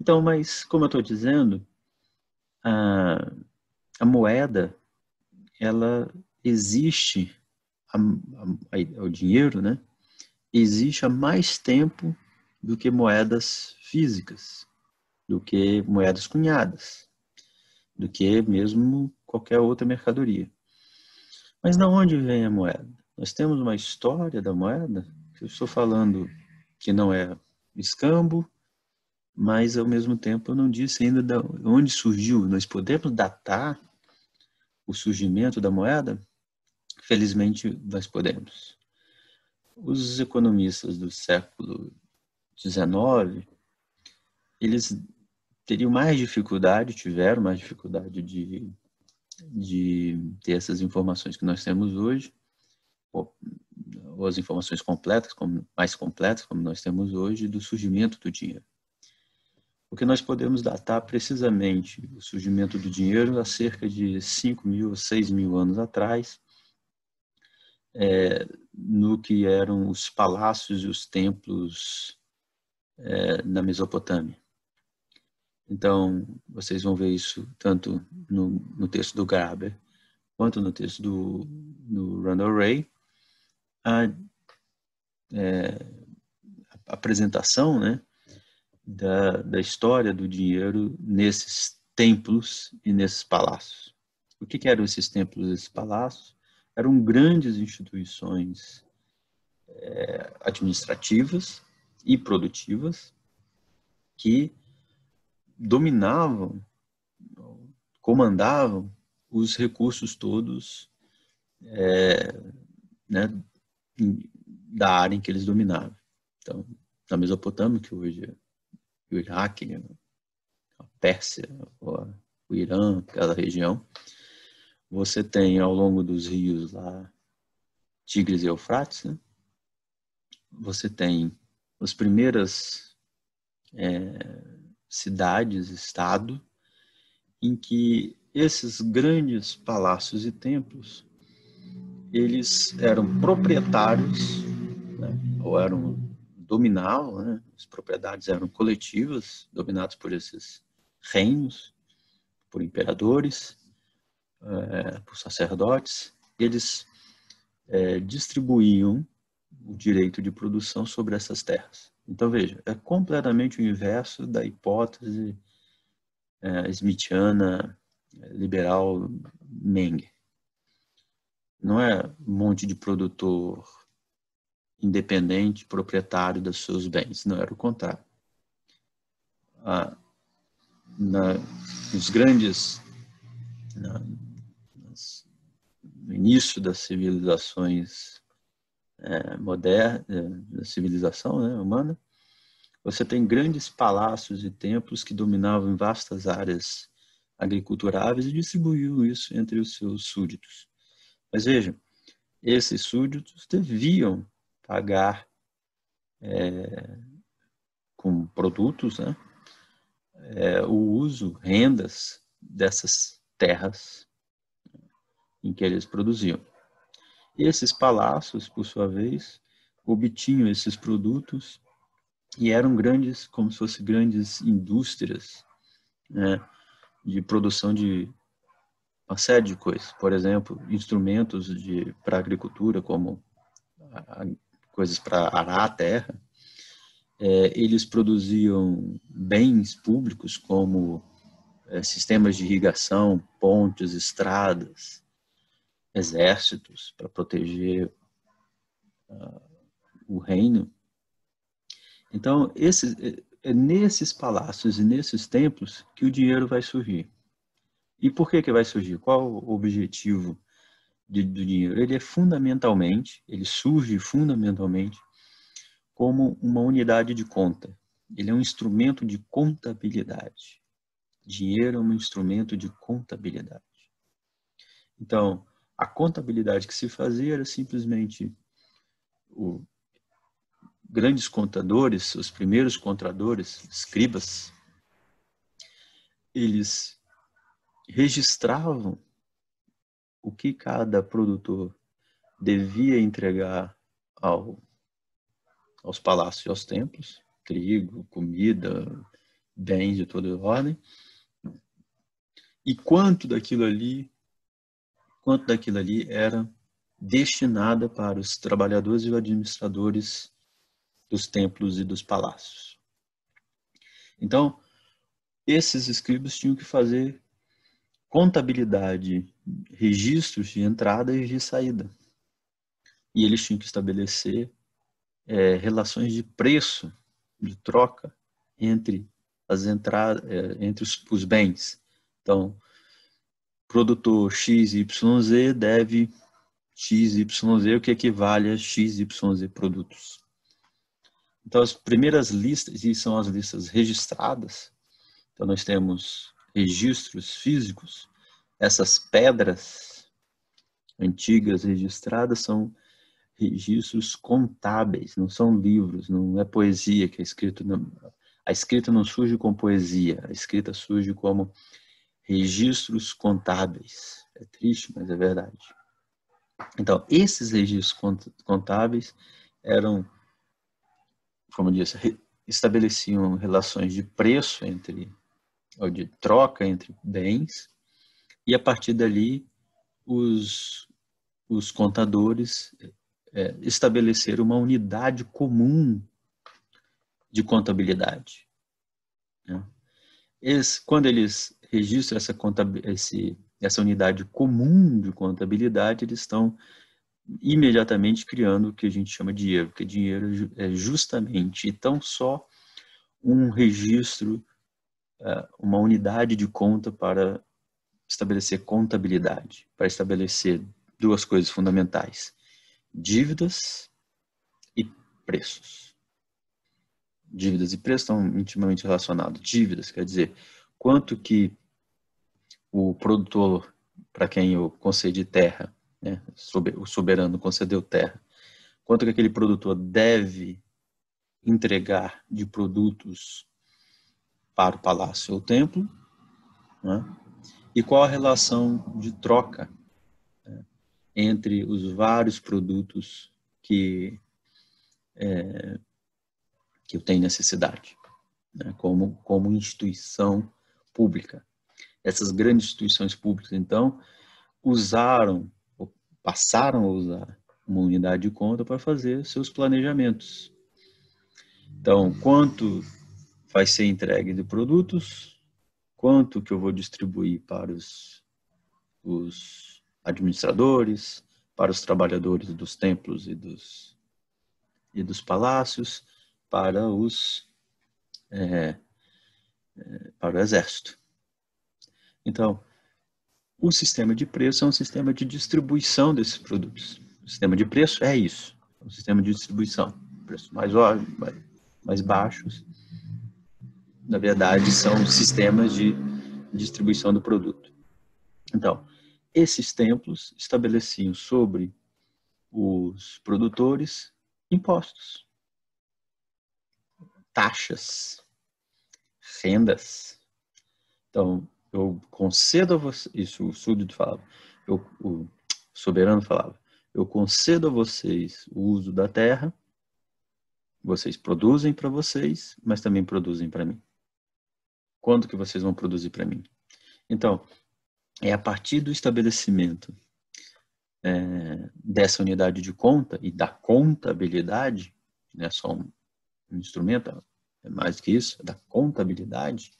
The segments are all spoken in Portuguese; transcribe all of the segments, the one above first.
Então, mas como eu estou dizendo, a moeda, ela existe, o dinheiro, né? Existe há mais tempo do que moedas físicas, do que moedas cunhadas, do que mesmo qualquer outra mercadoria. Mas de onde vem a moeda? Nós temos uma história da moeda, que eu estou falando que não é escambo, mas ao mesmo tempo eu não disse ainda de onde surgiu. Nós podemos datar o surgimento da moeda? Felizmente nós podemos. Os economistas do século XIX, eles tiveram mais dificuldade de ter essas informações que nós temos hoje, ou as informações completas, mais completas, como nós temos hoje, do surgimento do dinheiro. Porque nós podemos datar precisamente o surgimento do dinheiro há cerca de 5.000, 6.000 anos atrás, no que eram os palácios e os templos na Mesopotâmia. Então, vocês vão ver isso tanto no texto do Graeber, quanto no texto do Randall Wray. A apresentação, né, da história do dinheiro nesses templos e nesses palácios. O que eram esses templos e esses palácios? Eram grandes instituições administrativas e produtivas que dominavam, comandavam os recursos todos né, da área em que eles dominavam. Então, na Mesopotâmia, que hoje é o Iraque, a Pérsia, o Irã, aquela região, você tem ao longo dos rios lá, Tigres e Eufrates, né? Você tem as primeiras cidades, estado, em que esses grandes palácios e templos, eles eram proprietários, né? Ou dominavam, né? As propriedades eram coletivas, dominadas por esses reinos, por imperadores, por sacerdotes. Eles distribuíam o direito de produção sobre essas terras. Então, veja, é completamente o inverso da hipótese smithiana, liberal, Menger. Não é um monte de produtor independente, proprietário dos seus bens. Não, era o contrário. Nos grandes... no início das civilizações modernas, da civilização, né, humana, você tem grandes palácios e templos que dominavam vastas áreas agriculturáveis e distribuíam isso entre os seus súditos. Mas vejam, esses súditos deviam pagar com produtos, né, o uso, rendas dessas terras em que eles produziam. E esses palácios, por sua vez, obtinham esses produtos e eram grandes, como se fossem grandes indústrias, né, de produção de uma série de coisas. Por exemplo, instrumentos para agricultura, como coisas para arar a terra. Eles produziam bens públicos como sistemas de irrigação, pontes, estradas, exércitos para proteger o reino. Então, é nesses palácios e nesses templos que o dinheiro vai surgir. E por que vai surgir? Qual o objetivo do dinheiro? Ele surge fundamentalmente como uma unidade de conta. Ele é um instrumento de contabilidade. Dinheiro é um instrumento de contabilidade. Então, a contabilidade que se fazia era simplesmente grandes contadores, os primeiros contadores, escribas, eles registravam o que cada produtor devia entregar aos palácios e aos templos, trigo, comida, bens de toda ordem, e quanto daquilo ali era destinada para os trabalhadores e administradores dos templos e dos palácios. Então, esses escribas tinham que fazer contabilidade, registros de entrada e de saída. E eles tinham que estabelecer relações de preço, de troca, entre as entradas, entre os bens. Então, produtor XYZ deve XYZ, o que equivale a XYZ produtos. Então, as primeiras listas, e são as listas registradas. Então, nós temos registros físicos. Essas pedras antigas registradas são registros contábeis, não são livros, não é poesia que é escrito. A escrita não surge com poesia, a escrita surge como registros contábeis. É triste, mas é verdade. Então, esses registros contábeis eram, como eu disse, estabeleciam relações de preço ou de troca entre bens, e a partir dali os contadores estabeleceram uma unidade comum de contabilidade. Quando eles registram essa unidade comum de contabilidade, eles estão imediatamente criando o que a gente chama de dinheiro, porque dinheiro é justamente tão só um registro, uma unidade de conta para estabelecer contabilidade, para estabelecer duas coisas fundamentais: dívidas e preços. Dívidas e preços estão intimamente relacionados. Dívidas quer dizer quanto que o produtor, para quem eu concedi terra, né, o soberano concedeu terra, quanto que aquele produtor deve entregar de produtos para o palácio ou o templo, né, e qual a relação de troca entre os vários produtos que eu tenho necessidade, né, como instituição pública. Essas grandes instituições públicas, então, passaram a usar uma unidade de conta para fazer seus planejamentos. Então, quanto vai ser entregue de produtos, quanto que eu vou distribuir para os administradores, para os trabalhadores dos templos e dos palácios, para o exército. Então, o sistema de preço é um sistema de distribuição desses produtos. O sistema de preço é isso, é um sistema de distribuição. Preços mais baixos, na verdade, são sistemas de distribuição do produto. Então, esses templos estabeleciam sobre os produtores impostos, taxas, rendas. Então, eu concedo a vocês, isso o súdito falava, o soberano falava, eu concedo a vocês o uso da terra, vocês produzem para vocês, mas também produzem para mim. Quando que vocês vão produzir para mim? Então, é a partir do estabelecimento dessa unidade de conta e da contabilidade, não é só um instrumento, é mais do que isso, é da contabilidade,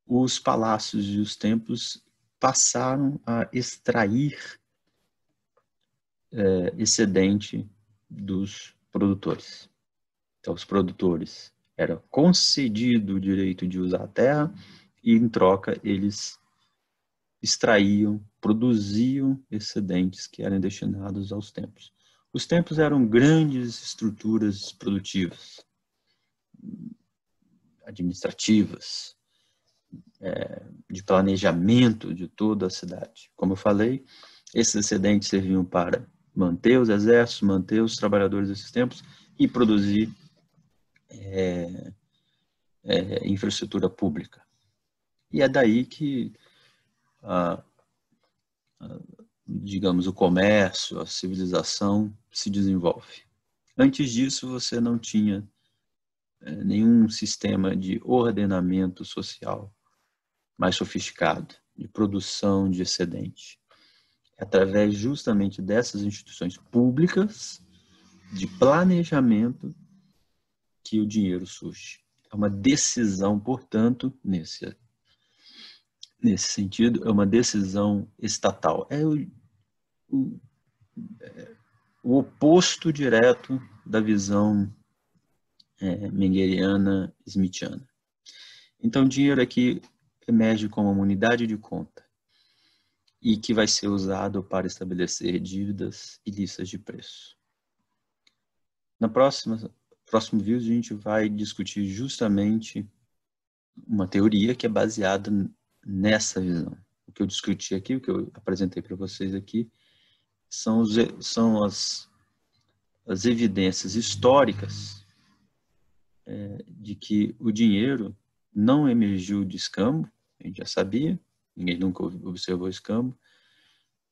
os palácios e os templos passaram a extrair excedente dos produtores. Então, os produtores era concedido o direito de usar a terra e, em troca, eles extraíam, produziam excedentes que eram destinados aos templos. Os templos eram grandes estruturas produtivas, administrativas, de planejamento de toda a cidade. Como eu falei, esses excedentes serviam para manter os exércitos, manter os trabalhadores desses templos e produzir infraestrutura pública. E é daí que, digamos, o comércio, a civilização se desenvolve. Antes disso, você não tinha nenhum sistema de ordenamento social mais sofisticado, de produção de excedente. É através justamente dessas instituições públicas de planejamento que o dinheiro surge. É uma decisão, portanto, nesse sentido, é uma decisão estatal. É o oposto direto da visão mengeriana, smithiana. Então, o dinheiro aqui emerge como uma unidade de conta e que vai ser usado para estabelecer dívidas e listas de preço. Na próximo vídeo, a gente vai discutir justamente uma teoria que é baseada nessa visão. O que eu discuti aqui, o que eu apresentei para vocês aqui, são as evidências históricas de que o dinheiro não emergiu de escambo, a gente já sabia, ninguém nunca observou escambo,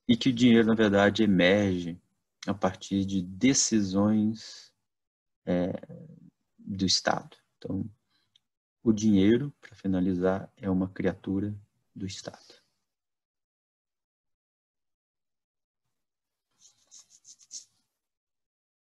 e que o dinheiro, na verdade, emerge a partir de decisões do Estado. Então, o dinheiro, para finalizar, é uma criatura do Estado.